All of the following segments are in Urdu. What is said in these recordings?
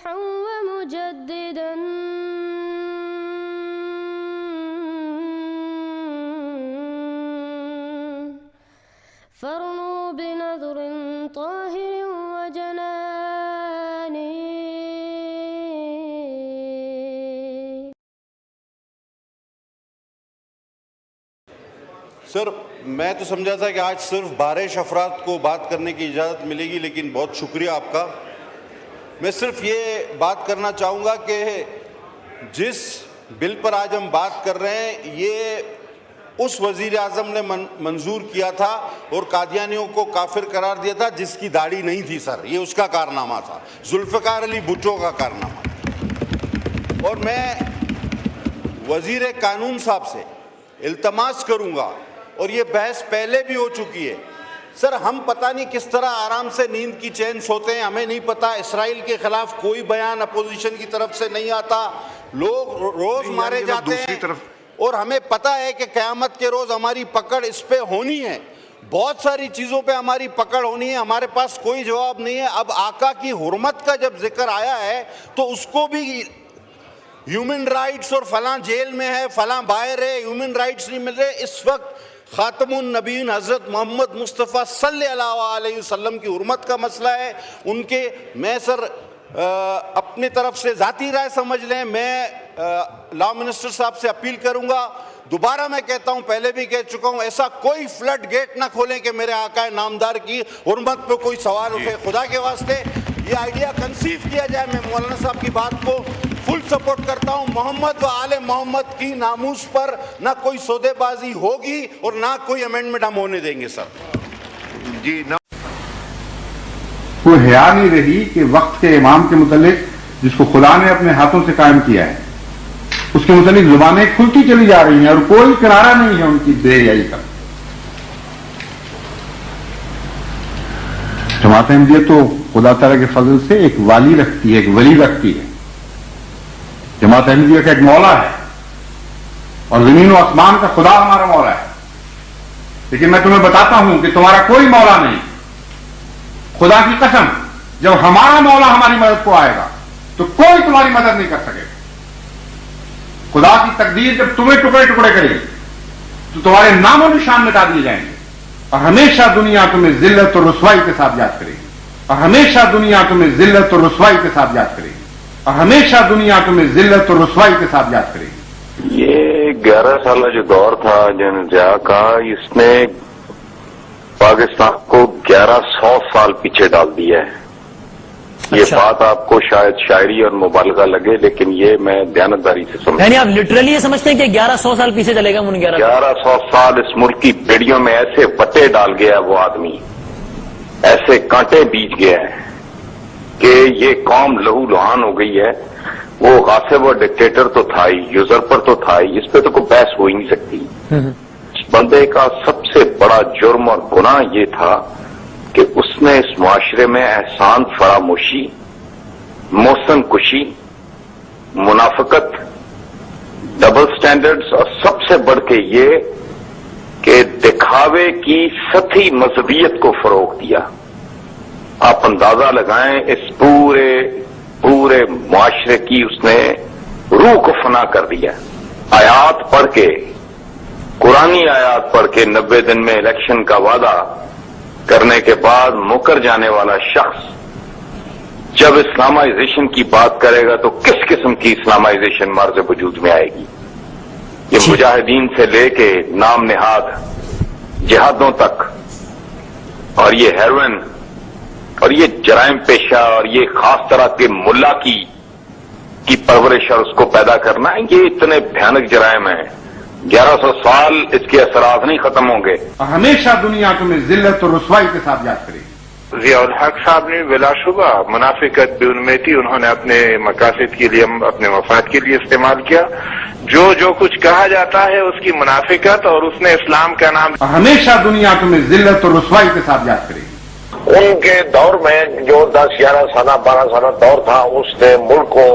صالحا ومجددا فارنوا بنظر طاهر وجنان. سر میں تو سمجھا تھا کہ آج صرف 12 افراد کو بات کرنے کی اجازت ملے گی، لیکن بہت شکریہ آپ کا. میں صرف یہ بات کرنا چاہوں گا کہ جس بل پر آج ہم بات کر رہے ہیں یہ اس وزیر اعظم نے منظور کیا تھا اور قادیانیوں کو کافر قرار دیا تھا جس کی داڑھی نہیں تھی. سر یہ اس کا کارنامہ تھا، ذوالفقار علی بھٹو کا کارنامہ. اور میں وزیر قانون صاحب سے التماس کروں گا، اور یہ بحث پہلے بھی ہو چکی ہے، سر ہم پتہ نہیں کس طرح آرام سے نیند کی چین سوتے ہیں، ہمیں نہیں پتہ. اسرائیل کے خلاف کوئی بیان اپوزیشن کی طرف سے نہیں آتا، لوگ روز مارے جاتے ہیں، اور ہمیں پتہ ہے کہ قیامت کے روز ہماری پکڑ اس پہ ہونی ہے، بہت ساری چیزوں پہ ہماری پکڑ ہونی ہے، ہمارے پاس کوئی جواب نہیں ہے. اب آقا کی حرمت کا جب ذکر آیا ہے تو اس کو بھی ہیومن رائٹس اور فلاں جیل میں ہے، فلاں باہر ہے، ہیومن رائٹس نہیں مل رہے. اس وقت خاتم النبیین حضرت محمد مصطفیٰ صلی اللہ علیہ وسلم کی حرمت کا مسئلہ ہے. ان کے میں سر اپنی طرف سے ذاتی رائے سمجھ لیں، میں لا منسٹر صاحب سے اپیل کروں گا، دوبارہ میں کہتا ہوں، پہلے بھی کہہ چکا ہوں، ایسا کوئی فلڈ گیٹ نہ کھولیں کہ میرے آقا نامدار کی حرمت پہ کوئی سوال اٹھے. خدا کے واسطے یہ آئیڈیا کنسیو کیا جائے. میں مولانا صاحب کی بات کو فل سپورٹ کرتا ہوں. محمد و آل محمد کی ناموس پر نہ کوئی سودے بازی ہوگی اور نہ کوئی امینڈمنٹ ہم ہونے دیں گے. سر جی نہ کوئی حیا نہیں رہی کہ وقت کے امام کے متعلق جس کو خدا نے اپنے ہاتھوں سے قائم کیا ہے اس کے متعلق زبانیں کھلتی چلی جا رہی ہیں اور کوئی کنارہ نہیں ہے ان کی بے حیائی کا. جماعت احمدیہ تو خدا تعالیٰ کے فضل سے ایک والی رکھتی ہے، ایک ولی رکھتی ہے. جماعت احمدیہ کا ایک مولا ہے اور زمین و آسمان کا خدا ہمارا مولا ہے. لیکن میں تمہیں بتاتا ہوں کہ تمہارا کوئی مولا نہیں. خدا کی قسم جب ہمارا مولا ہماری مدد کو آئے گا تو کوئی تمہاری مدد نہیں کر سکے. خدا کی تقدیر جب تمہیں ٹکڑے ٹکڑے کرے گی تو تمہارے نام و نشان مٹا دیے جائیں گے اور ہمیشہ دنیا تمہیں ذلت اور رسوائی کے ساتھ یاد کرے گی. اور ہمیشہ دنیا تمہیں ذلت اور رسوائی کے ساتھ یاد کرے گی. اور ہمیشہ دنیا تمہیں ذلت اور رسوائی کے ساتھ یاد کرے گی. یہ 11 سالہ جو دور تھا جن ضیاء کا، اس نے پاکستان کو 1100 سال پیچھے ڈال دیا ہے. یہ بات آپ کو شاید شاعری اور مبالغہ لگے، لیکن یہ میں دیانتداری سے سمجھتا ہوں. یعنی آپ لٹرلی یہ سمجھتے ہیں کہ 1100 سال پیچھے چلے گا؟ 1100 سال اس ملک کی بیڑیوں میں ایسے پٹے ڈال گیا وہ آدمی، ایسے کانٹے بیچ گیا ہے کہ یہ قوم لہو لہان ہو گئی ہے. وہ غاصب اور ڈکٹیٹر تو تھا ہی، یوزرپر تو تھا ہی، اس پہ تو کوئی بحث ہو ہی نہیں سکتی. اس بندے کا سب سے بڑا جرم اور گناہ یہ تھا کہ اس نے اس معاشرے میں احسان فراموشی، محسن کشی، منافقت، ڈبل سٹینڈرڈز اور سب سے بڑھ کے یہ کہ دکھاوے کی سطحی مذہبیت کو فروغ دیا. آپ اندازہ لگائیں اس پورے معاشرے کی اس نے روح کو فنا کر دیا. آیات پڑھ کے، قرآنی آیات پڑھ کے 90 دن میں الیکشن کا وعدہ کرنے کے بعد مکر جانے والا شخص جب اسلامائزیشن کی بات کرے گا تو کس قسم کی اسلامائزیشن مرز وجود میں آئے گی؟ یہ مجاہدین سے لے کے نام نہاد جہادوں تک، اور یہ ہیروئن اور یہ جرائم پیشہ اور یہ خاص طرح کے ملا کی پرورش اور اس کو پیدا کرنا، یہ اتنے بھیانک جرائم ہیں. 1100 سال اس کے اثرات نہیں ختم ہوں گے. اور ہمیشہ دنیا تمہیں ذلت اور رسوائی کے ساتھ یاد کرے گی. ضیاء الحق صاحب نے بلا شبہ منافقت بے علمی تھی، انہوں نے اپنے مقاصد کے لیے، اپنے مفاد کے لیے استعمال کیا. جو کچھ کہا جاتا ہے اس کی منافقت، اور اس نے اسلام کا نام. اور ہمیشہ دنیا تمہیں ذلت اور رسوائی کے ساتھ یاد کرے گی. ان کے دور میں جو 10-11 سالہ 12 سالہ دور تھا، اس نے ملک کو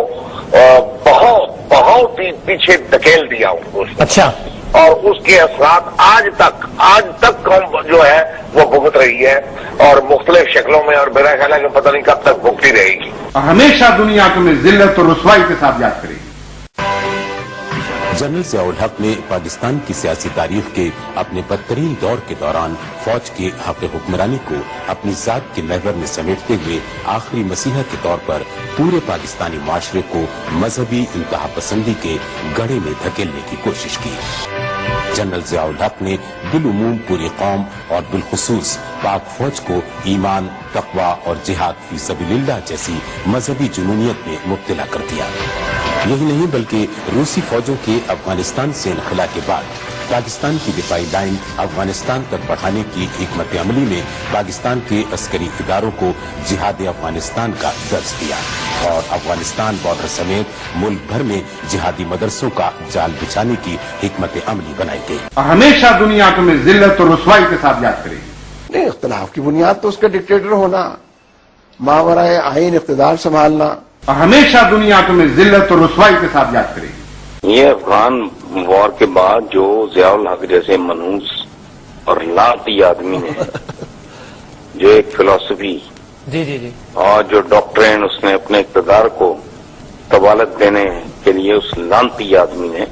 بہت ہی پیچھے دھکیل دیا ان کو. اچھا. اور اس کے اثرات آج تک قوم جو ہے وہ بھگت رہی ہے، اور مختلف شکلوں میں، اور میرا خیال ہے کہ پتہ نہیں کب تک بھگتی رہے گی. اور ہمیشہ دنیا تمہیں ذلت اور رسوائی کے ساتھ یاد کرے گی۔ جنرل ضیاء الحق نے پاکستان کی سیاسی تاریخ کے اپنے بدترین دور کے دوران فوج کے حق حکمرانی کو اپنی ذات کے محور میں سمیٹتے ہوئے آخری مسیحا کے طور پر پورے پاکستانی معاشرے کو مذہبی انتہا پسندی کے گڑھے میں دھکیلنے کی کوشش کی۔ جنرل ضیاء الحق نے بالعموم پوری قوم اور بالخصوص پاک فوج کو ایمان، تقوی اور جہاد فی سبیل اللہ جیسی مذہبی جنونیت میں مبتلا کر دیا۔ یہی نہیں بلکہ روسی فوجوں کے افغانستان سے انخلا کے بعد پاکستان کی دفاعی لائن افغانستان تک بڑھانے کی حکمت عملی میں پاکستان کے عسکری اداروں کو جہاد افغانستان کا درس دیا اور افغانستان بارڈر سمیت ملک بھر میں جہادی مدرسوں کا جال بچھانے کی حکمت عملی بنائی گئی۔ اور ہمیشہ دنیا تمہیں ذلت اور رسوائی کے ساتھ یاد کرے گی۔ نہیں، اختلاف کی بنیاد تو اس کا ڈکٹیٹر ہونا، ماورائے آئین اقتدار سنبھالنا، اور ہمیشہ دنیا تمہیں ذلت اور رسوائی کے ساتھ یاد کرے گی۔ یہ افغان وار کے بعد جو ضیاء الحق جیسے منحوس اور لاتی آدمی نے جو ایک فلسفی اور جو ڈاکٹرین اس نے اپنے اقتدار کو طوالت دینے کے لیے اس لانتی آدمی نے،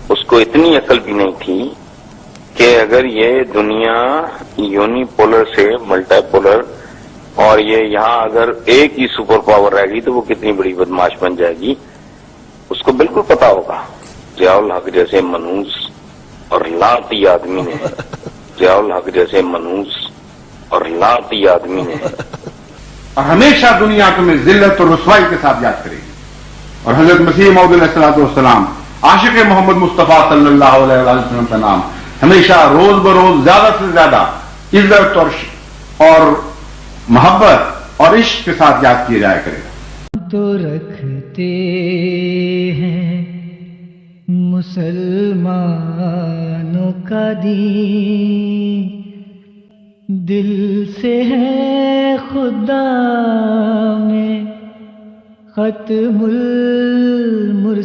اس کو اتنی عقل بھی نہیں تھی کہ اگر یہ دنیا یونی پولر سے ملٹی پولر اور یہ یہاں اگر ایک ہی سپر پاور رہ گئی تو وہ کتنی بڑی بدماش بن جائے گی، اس کو بالکل پتا ہوگا۔ ضیاء الحق جیسے منحوس اور لاتی آدمی نے ضیاء الحق جیسے منحوس اور لاتی آدمی نے اور ہمیشہ دنیا تمہیں ذلت اور رسوائی کے ساتھ یاد کرے گی۔ اور حضرت مسیح موعود علیہ الصلوۃ والسلام عاشق محمد مصطفیٰ صلی اللہ علیہ وسلم کا نام ہمیشہ روز بروز زیادہ سے زیادہ عزت اور محبت اور عشق کے ساتھ یاد کیے جایا کرے گا۔ تو رکھتے ہیں مسلمانوں کا دین، دل سے ہے خدا میں ختم المرسلین۔